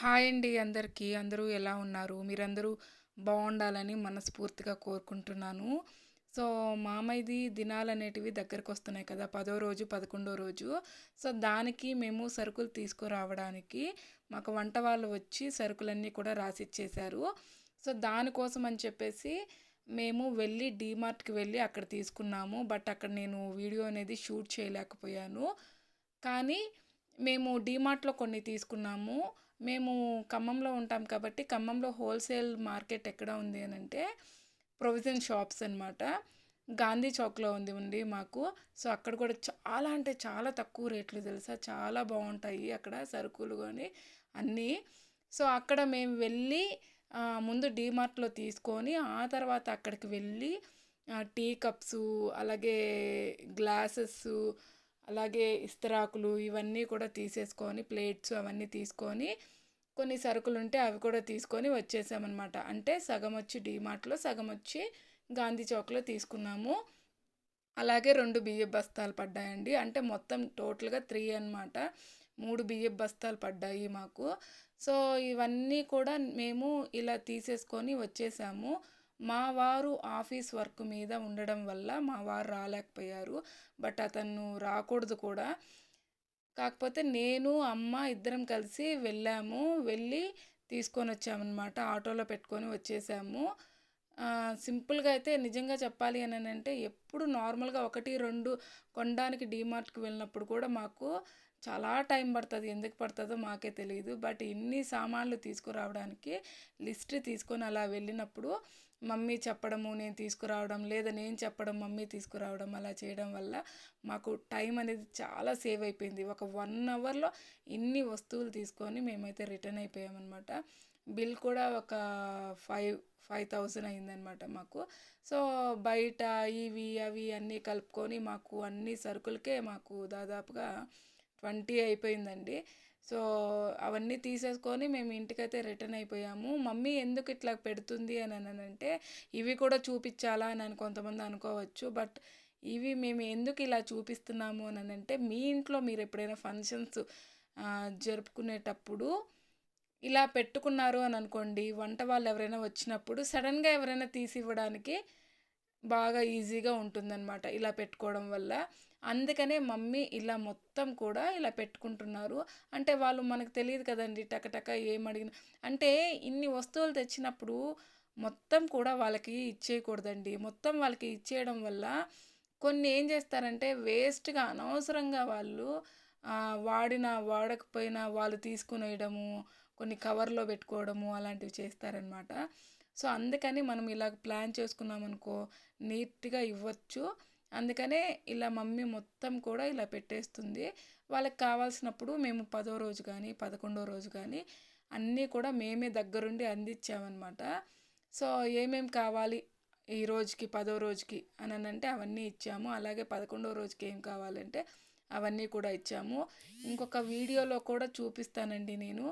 Hi అండి అందరికీ. అందరూ ఎలా ఉన్నారు? మీరందరూ బావుండాలని మనస్ఫూర్తిగా కోరుకుంటున్నాను. సో, మామయ్యది దినాలనేటివి దగ్గరకొస్తున్నాయి కదా! 10 రోజు, 11 రోజు. సో, దానికి మేము సరుకులు తీసుకురావడానికి మాకు వంట వాళ్ళు వచ్చి సరుకులన్నీ కూడా రాసిచ్చేశారు. సో, దానికోసం అని చెప్పేసి మేము వెళ్ళి డీమార్ట్‌కి వెళ్ళి అక్కడ తీసుకున్నాము. బట్ అక్కడ నేను వీడియో అనేది షూట్ చేయలేకపోయాను. కానీ మేము డీమార్ట్‌లో కొన్ని తీసుకున్నాము. మేము ఖమ్మంలో ఉంటాం కాబట్టి ఖమ్మంలో హోల్సేల్ మార్కెట్ ఎక్కడ ఉంది అనంటే ప్రొవిజన్ షాప్స్ అనమాట. గాంధీ చౌక్‌లో ఉంది మాకు. సో, అక్కడ కూడా చాలా అంటే చాలా తక్కువ రేట్లు తెలుసా! చాలా బావుంటాయి అక్కడ సరుకులు గాని అన్నీ. సో, అక్కడ మేము వెళ్ళి ముందు డీమార్ట్‌లో తీసుకొని ఆ తర్వాత అక్కడికి వెళ్ళి టీ కప్సు, అలాగే గ్లాసెస్సు, అలాగే ఇస్తరాకులు ఇవన్నీ కూడా తీసేసుకొని ప్లేట్స్ అవన్నీ తీసుకొని కొన్ని సరుకులుంటే అవి కూడా తీసుకొని వచ్చేసామన్నమాట. అంటే సగం వచ్చి డీమార్ట్‌లో, సగం వచ్చి గాంధీ చౌక్‌లో తీసుకున్నాము. అలాగే 2 బియ్యపు బస్తాలు పడ్డాయండి. అంటే మొత్తం టోటల్‌గా 3 అనమాట. 3 బియ్యపు బస్తాలు పడ్డాయి మాకు. సో, ఇవన్నీ కూడా మేము ఇలా తీసేసుకొని వచ్చేసాము. మా వారు ఆఫీస్ వర్క్ మీద ఉండడం వల్ల మా వారు రాలేకపోయారు. బట్ అతను రాకూడదు కూడా. కాకపోతే నేను, అమ్మ ఇద్దరం కలిసి వెళ్ళాము. వెళ్ళి తీసుకొనొచ్చామనమాట. ఆటోలో పెట్టుకొని వచ్చేసాము. సింపుల్‌గా అయితే నిజంగా చెప్పాలి అననంటే ఎప్పుడు నార్మల్‌గా 1, 2 కొనడానికి డీమార్ట్‌కి వెళ్ళినప్పుడు కూడా మాకు చాలా టైం పడతది. ఎందుకు పడతదో మాకే తెలీదు. బట్ ఇన్ని సామాన్లు తీసుకురావడానికి లిస్ట్ తీసుకొని అలా వెళ్ళినప్పుడు మమ్మీ చెప్పడము, నేను తీసుకురావడం, లేదా నేను చెప్పడం, మమ్మీ తీసుకురావడం అలా చేయడం వల్ల మాకు టైం అనేది చాలా సేవ్ అయిపోయింది. ఒక 1 అవర్‌లో ఇన్ని వస్తువులు తీసుకొని మేమైతే రిటర్న్ అయిపోయామనమాట. బిల్ కూడా ఒక 5000 అయిందనమాట మాకు. సో, బయట ఇవి, అవి అన్నీ కలుపుకొని మాకు అన్ని సరుకులకే మాకు దాదాపుగా 20 అయిపోయిందండి. సో, అవన్నీ తీసేసుకొని మేము ఇంటికైతే రిటర్న్ అయిపోయాము. మమ్మీ ఎందుకు ఇట్లా పెడుతుంది అననంటే, ఇవి కూడా చూపిచ్చాలా అని కొంతమంది అనుకోవచ్చు. బట్ ఇవి మేము ఎందుకు ఇలా చూపిస్తున్నాము అననంటే, మీ ఇంట్లో మీరెప్పుడైనా ఫంక్షన్స్ జరుపుకునేటప్పుడు ఇలా పెట్టుకున్నారు అని అనుకోండి, వంట వాళ్ళు ఎవరైనా వచ్చినప్పుడు సడన్‌గా ఎవరైనా తీసివ్వడానికి బాగా ఈజీగా ఉంటుందన్నమాట ఇలా పెట్టుకోవడం వల్ల. అందుకనే మమ్మీ ఇలా మొత్తం కూడా ఇలా పెట్టుకుంటున్నారు. అంటే వాళ్ళు మనకు తెలీదు కదండీ! టకటక ఏమడిగినా అంటే ఇన్ని వస్తువులు తెచ్చినప్పుడు మొత్తం కూడా వాళ్ళకి ఇచ్చేయకూడదండి. మొత్తం వాళ్ళకి ఇచ్చేయడం వల్ల కొన్ని ఏం చేస్తారంటే వేస్ట్‌గా అనవసరంగా వాళ్ళు వాడినా, వాడకపోయినా వాళ్ళు తీసుకొనేయడము, కొన్ని కవర్‌లో పెట్టుకోవడము అలాంటివి చేస్తారనమాట. సో, అందుకని మనం ఇలా ప్లాన్ చేసుకున్నామనుకో నీట్‌గా ఇవ్వచ్చు. అందుకనే ఇలా మమ్మీ మొత్తం కూడా ఇలా పెట్టేస్తుంది. వాళ్ళకి కావాల్సినప్పుడు మేము 10 రోజు గానీ, 11 రోజు గానీ అన్నీ కూడా మేమే దగ్గరుండి అందించామనమాట. సో, ఏమేం కావాలి ఈ రోజుకి, 10 రోజుకి అననంటే అవన్నీ ఇచ్చాము. అలాగే 11 రోజుకి ఏం కావాలంటే అవన్నీ కూడా ఇచ్చాము. ఇంకొక వీడియోలో కూడా చూపిస్తానండి నేను.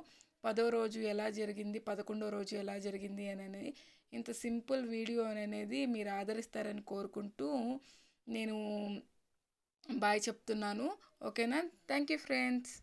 10 రోజు ఎలా జరిగింది, 11 రోజు ఎలా జరిగింది అనని. ఇంత సింపుల్ వీడియో అనేది మీరు ఆదరిస్తారని కోరుకుంటూ నేను బాయ్ చెప్తున్నాను. ఓకేనా? Thank you friends.